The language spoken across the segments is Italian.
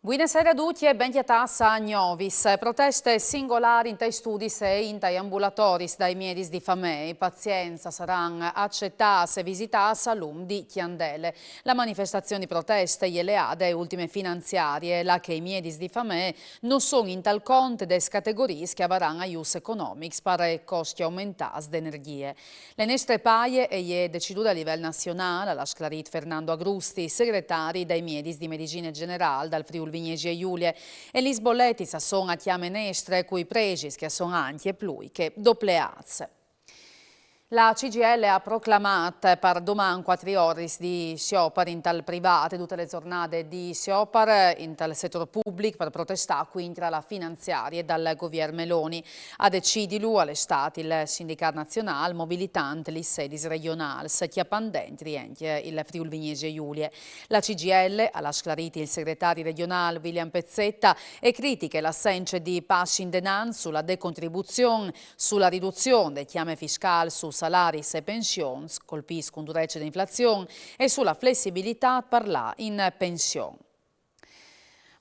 Buonasera a tutti e benvenuti a Novis. Proteste singolari in tai studi e in tai ambulatori dai miedis di Famei. Pazienza saranno accettate e visitate a Lum di Chiandele. La manifestazione di proteste e le ade ultime finanziarie, la che i miedis di Famei non sono in tal conto des categorie che avranno aiuti economici per costi aumentati di energie. Le nostre paie è deciduto a livello nazionale, l'ha sclarito Fernando Agrusti, segretario dei miedis di Medicina Generale dal Friuli Vignesi e Giulie, e gli sbolletti sono a chiame nestre, cui pregi che sono anche più che dopleazze. La CGIL ha proclamato per domani 4 ore di sciopero in tal privato, tutte le giornate di sciopero in tal settore pubblico per protestare contro la finanziaria dal governo Meloni. A decidirlo all'estate il Sindacato Nazionale mobilitante le sedi regionali, chiappandentri anche il Friuli Vignesi e Giulie. La CGIL ha sclarito il segretario regionale William Pezzetta e critica l'assenza di passi in denaro sulla decontribuzione, sulla riduzione del chiame fiscale su salari e pensioni, colpiscono durezza dell'inflazione e sulla flessibilità per la in pensione.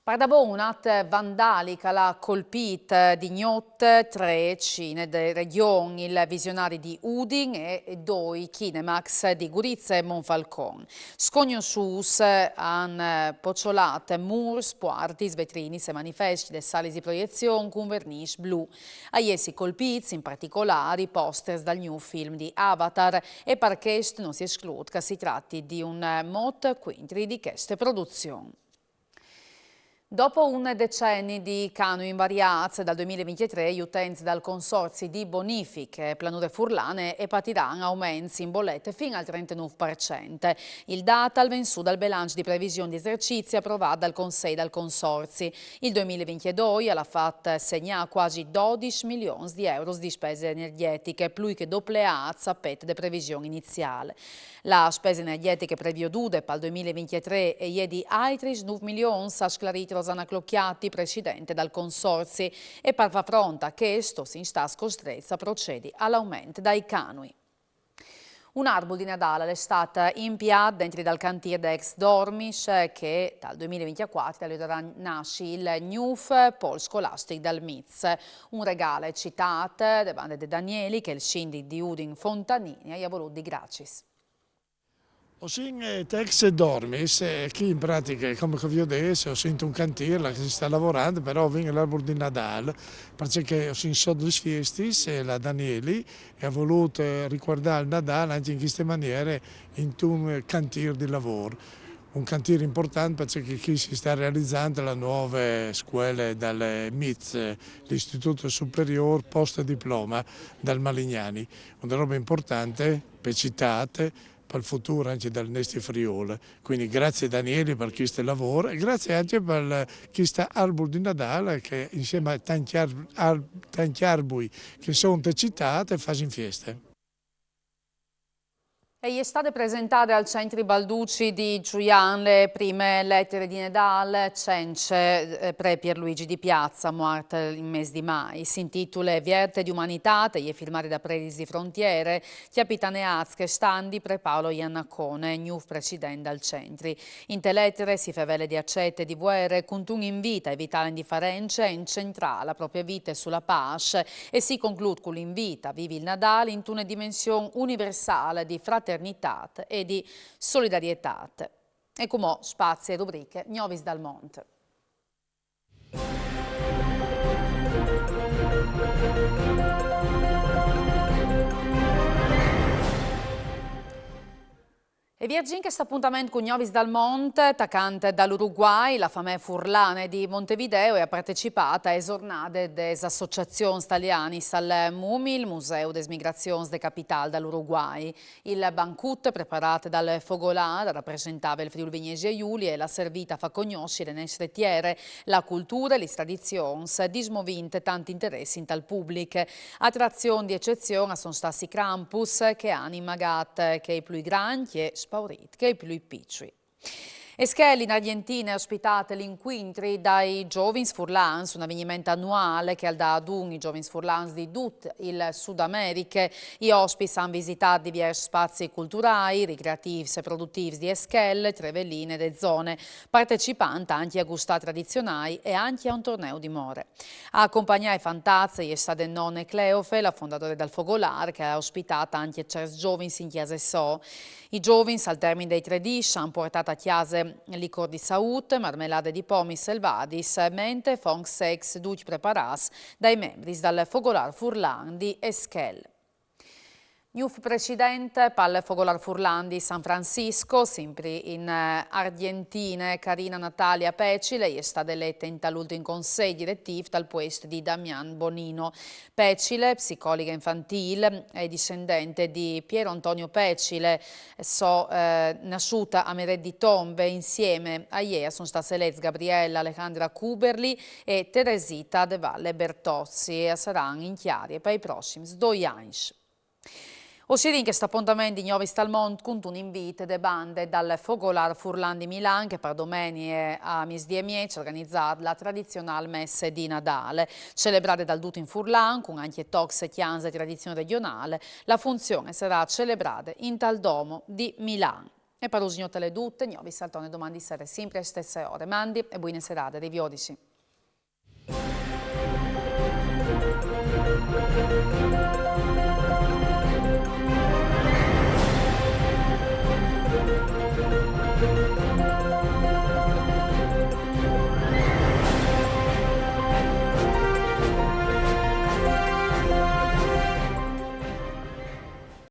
Parda un'at vandalica l'ha colpito di notte 3 cine de regioni, il visionario di Udin e 2 Kinemax di Gurizia e Monfalcone. Scognosus han pocciolato murs, porti, vetrini e manifesti de sale di proiezione con vernice blu. A essi colpiti in particolare i posters dal new film di Avatar e per questo non si esclude che si tratti di un mod quintri di queste produzioni. Dopo un decennio di canoni invariati, dal 2023 gli utenti dal consorzio di bonifiche Planure Furlane patiranno aumenti in bollette fino al 39%. Il data al vensu dal bilancio di previsione di esercizio approvato dal Consiglio dal Consorzio. Il 2022 ha fatto segnare quasi 12 milioni di euro di spese energetiche, più che dopleazza per le previsioni iniziali. La spesa energetica previoduta per il 2023 è di altri 9 milioni, ha sclarito Rosana Clocchiatti, presidente del Consorzio, e per far fronte a questo si sta costretta a procedere all'aumento dai canoni. Un arbolo di Natale è stato impiantato dentro dal cantiere ex Dormish che dal 2024 nasce il NUF Pol Scholastic dal MIZ. Un regalo citato da bande di Danieli che è il scindic di Udin Fontanini ha voluto di Gracis. Osin Tex Dormis, qui in pratica, come vi ho detto, ho sentito un cantiere che si sta lavorando, però viene l'albero di Natale, perché ho sentito delle feste e la Danieli ha voluto ricordare il Natale anche in queste maniere in un cantiere di lavoro. Un cantiere importante perché qui si sta realizzando le nuove scuole dal MIZ, l'Istituto Superiore Post Diploma dal Malignani. Una roba importante, per citate, per il futuro anche dal Nesti Friuli. Quindi grazie Daniele per questo lavoro e grazie anche per questo albero di Natale che insieme a tanti arbori che sono citate fanno feste. E gli state presentate al centro Balducci di Giulian le prime lettere di Natale, Cence pre Pierluigi di Piazza, morto il mese di mai. Si intitola Vierte di Umanità, e firmati da Predis di Frontiere, Chiapitaneazche, standi pre Paolo Iannacone, new presidente al centri. In te lettere si favele di accette di guerre, con un invito a evitare indifferenze e incentrare la propria vita sulla pace e si conclude con l'invito a vivi il Natale in una dimensione universale di fraternità e di solidarietà. E come spazi e rubriche Novis dal Monte. E viaggiamo questo appuntamento con Novis dal Monte, attaccante dall'Uruguay, la famiglia Furlane di Montevideo e ha partecipato a giornate delle associazioni italiane al MUMI, il Museo des Migrazioni de Capitale dall'Uruguay. Il banquet preparato dal Fogolà rappresentava il Friuli Vignesi e Giulie e la servita fa conoscere le nostre terre, la cultura e le tradizioni, dismovinte tanti interessi in tal pubblico. Attrazioni di eccezione sono stati i campus che hanno immagato che i più grandi e spaurit che i più piccoli. Eschelli in Argentina è ospitate l'inquintri dai Giovins Furlans, un avvenimento annuale che dà ad i Giovins Furlans di tutto il Sud America. Gli ospiti hanno visitato diversi spazi culturali, ricreativi e produttivi di Eschelli, Trevelline e zone, partecipando anche a gustare tradizionali e anche a un torneo di more. A accompagnare Fantazzi è stata nonna Cleofe, la fondatore del Fogolar, che ha ospitato anche certi Giovins in chiesa so. I Giovins, al termine dei 3 dish, hanno portato a chiesa licor di salute, marmelade di pomi selvadis, mentre fong sex duci preparas dai membri del Fogolar Furlan di Eschel. Nuf presidente pal Fogolar Furlan di San Francisco, sempre in Argentina, Carina Natalia Pecile è stata eletta in l'ultimo consiglio direttivo dal posto di Damian Bonino. Pecile, psicologa infantile, è discendente di Piero Antonio Pecile, nasciuta a Meret di Tombe. Insieme a lei sono state elette Gabriella Alejandra Kuberli e Teresita De Valle Bertozzi e saranno in chiari per i prossimi 2 anni. Ossia in questo appuntamento di Novis al Mont con un invito de bande dal Fogolar Furlan di Milan che per domenica a Misdiemiec ha organizzato la tradizionale messe di Natale. Celebrate dal tutto in Furlan con anche tox e chianze di tradizione regionale, la funzione sarà celebrata in tal domo di Milan. E per usignò tele tutte, Novis Saltone domani sera sempre a stesse ore. Mandi e buone serate, riviodisi.